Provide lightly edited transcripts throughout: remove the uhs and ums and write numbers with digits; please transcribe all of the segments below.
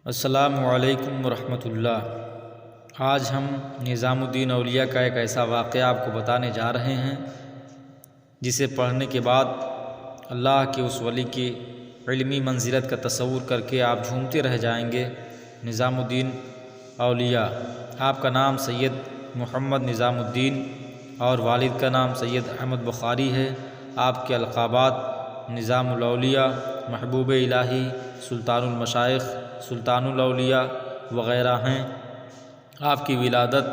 السلام علیکم ورحمۃ اللہ۔ آج ہم نظام الدین اولیاء کا ایک ایسا واقعہ آپ کو بتانے جا رہے ہیں جسے پڑھنے کے بعد اللہ کے اس ولی کی علمی منزلت کا تصور کر کے آپ جھومتے رہ جائیں گے۔ نظام الدین اولیاء، آپ کا نام سید محمد نظام الدین اور والد کا نام سید احمد بخاری ہے۔ آپ کے القابات نظام الاولیاء، محبوب الہی، سلطان المشائخ، سلطان الاولیاء وغیرہ ہیں۔ آپ کی ولادت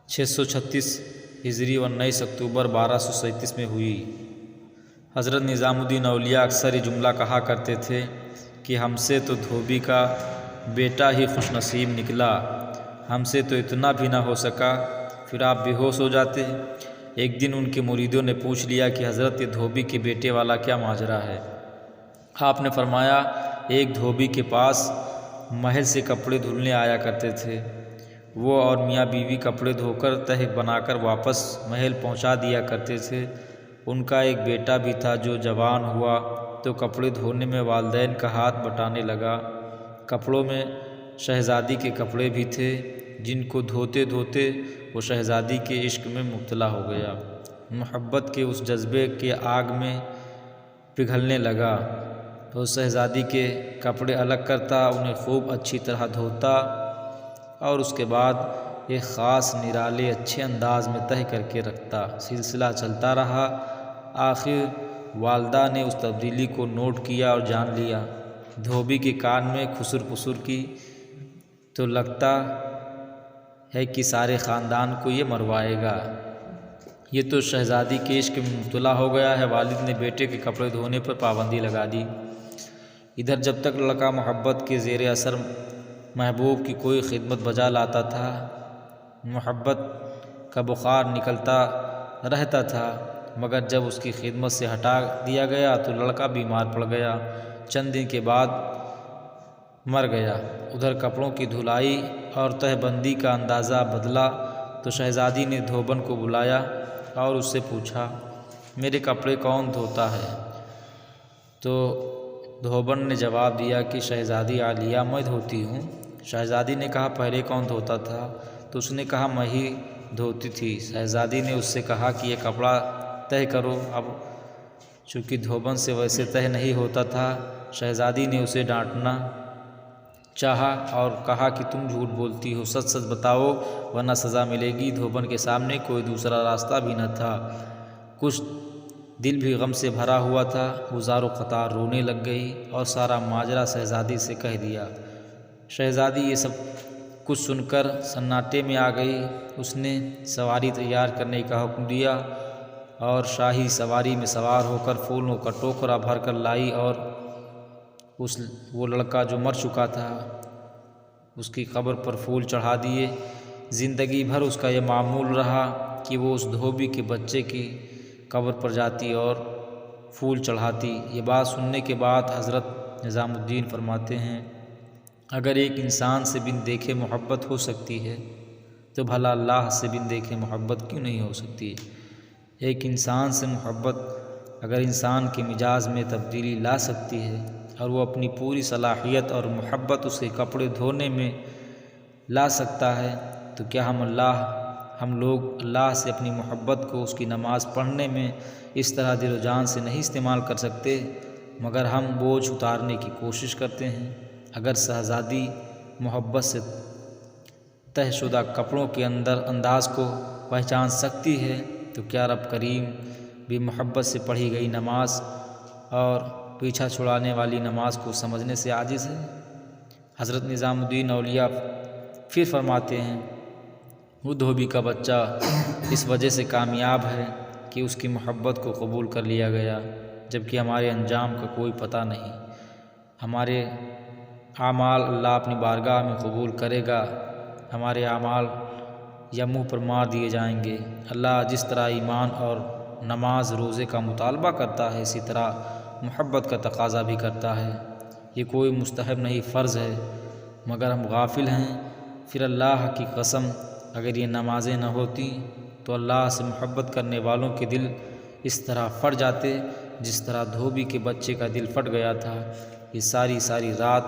636 ہجری 19 اکتوبر 1237 میں ہوئی۔ حضرت نظام الدین اولیاء اکثر یہ جملہ کہا کرتے تھے کہ ہم سے تو دھوبی کا بیٹا ہی خوش نصیب نکلا، ہم سے تو اتنا بھی نہ ہو سکا، پھر آپ بے ہوش ہو جاتے۔ ایک دن ان کے مریدوں نے پوچھ لیا کہ حضرت یہ دھوبی کے بیٹے والا کیا ماجرا ہے؟ آپ نے فرمایا، ایک دھوبی کے پاس محل سے کپڑے دھلنے آیا کرتے تھے، وہ اور میاں بیوی کپڑے دھو کر تہہ بنا کر واپس محل پہنچا دیا کرتے تھے۔ ان کا ایک بیٹا بھی تھا جو جوان ہوا تو کپڑے دھونے میں والدین کا ہاتھ بٹانے لگا۔ کپڑوں میں شہزادی کے کپڑے بھی تھے، جن کو دھوتے دھوتے وہ شہزادی کے عشق میں مبتلا ہو گیا، محبت کے اس جذبے کے آگ میں پگھلنے لگا۔ تو شہزادی کے کپڑے الگ کرتا، انہیں خوب اچھی طرح دھوتا اور اس کے بعد ایک خاص نرالے اچھے انداز میں تہہ کر کے رکھتا۔ سلسلہ چلتا رہا، آخر والدہ نے اس تبدیلی کو نوٹ کیا اور جان لیا۔ دھوبی کے کان میں خسر پسر کی تو لگتا ہے کہ سارے خاندان کو یہ مروائے گا، یہ تو شہزادی کے عشق میں مبتلا ہو گیا ہے۔ والد نے بیٹے کے کپڑے دھونے پر پابندی لگا دی۔ ادھر جب تک لڑکا محبت کے زیر اثر محبوب کی کوئی خدمت بجا لاتا تھا، محبت کا بخار نکلتا رہتا تھا، مگر جب اس کی خدمت سے ہٹا دیا گیا تو لڑکا بیمار پڑ گیا، چند دن کے بعد مر گیا۔ ادھر کپڑوں کی دھلائی اور تہہ بندی کا اندازہ بدلا تو شہزادی نے دھوبن کو بلایا اور اس سے پوچھا، میرے کپڑے کون دھوتا ہے؟ تو دھوبن نے جواب دیا کہ شہزادی عالیہ میں دھوتی ہوں۔ شہزادی نے کہا، پہلے کون دھوتا تھا؟ تو اس نے کہا، میں ہی دھوتی تھی۔ شہزادی نے اس سے کہا کہ یہ کپڑا تہہ کرو۔ اب چونکہ دھوبن سے ویسے تہہ نہیں ہوتا تھا، شہزادی نے اسے ڈانٹنا چاہا اور کہا کہ تم جھوٹ بولتی ہو، سچ سچ بتاؤ ورنہ سزا ملے گی۔ دھوبن کے سامنے کوئی دوسرا راستہ بھی نہ تھا، کچھ دل بھی غم سے بھرا ہوا تھا، وہ زار و قطار رونے لگ گئی اور سارا ماجرا شہزادی سے کہہ دیا۔ شہزادی یہ سب کچھ سن کر سناٹے میں آ گئی۔ اس نے سواری تیار کرنے کا حکم دیا اور شاہی سواری میں سوار ہو کر پھولوں کا ٹوکرا بھر کر لائی اور وہ لڑکا جو مر چکا تھا اس کی قبر پر پھول چڑھا دیے۔ زندگی بھر اس کا یہ معمول رہا کہ وہ اس دھوبی کے بچے کی قبر پر جاتی اور پھول چڑھاتی۔ یہ بات سننے کے بعد حضرت نظام الدین فرماتے ہیں، اگر ایک انسان سے بن دیکھے محبت ہو سکتی ہے تو بھلا اللہ سے بن دیکھے محبت کیوں نہیں ہو سکتی؟ ایک انسان سے محبت اگر انسان کے مزاج میں تبدیلی لا سکتی ہے اور وہ اپنی پوری صلاحیت اور محبت اسے کپڑے دھونے میں لا سکتا ہے، تو کیا ہم لوگ اللہ سے اپنی محبت کو اس کی نماز پڑھنے میں اس طرح دل و جان سے نہیں استعمال کر سکتے؟ مگر ہم بوجھ اتارنے کی کوشش کرتے ہیں۔ اگر شہزادی محبت سے تہہ شدہ کپڑوں کے انداز کو پہچان سکتی ہے تو کیا رب کریم بھی محبت سے پڑھی گئی نماز اور پیچھا چھڑانے والی نماز کو سمجھنے سے عاجز ہے؟ حضرت نظام الدین اولیاء پھر فرماتے ہیں، وہ دھوبی کا بچہ اس وجہ سے کامیاب ہے کہ اس کی محبت کو قبول کر لیا گیا، جبکہ ہمارے انجام کا کوئی پتہ نہیں۔ ہمارے اعمال اللہ اپنی بارگاہ میں قبول کرے گا، ہمارے اعمال یا منہ پر مار دیے جائیں گے۔ اللہ جس طرح ایمان اور نماز روزے کا مطالبہ کرتا ہے، اسی طرح محبت کا تقاضا بھی کرتا ہے۔ یہ کوئی مستحب نہیں، فرض ہے، مگر ہم غافل ہیں۔ پھر اللہ کی قسم اگر یہ نمازیں نہ ہوتی تو اللہ سے محبت کرنے والوں کے دل اس طرح پھٹ جاتے جس طرح دھوبی کے بچے کا دل پھٹ گیا تھا۔ یہ ساری رات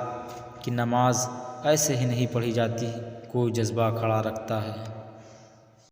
کہ نماز ایسے ہی نہیں پڑھی جاتی، کوئی جذبہ کھڑا رکھتا ہے۔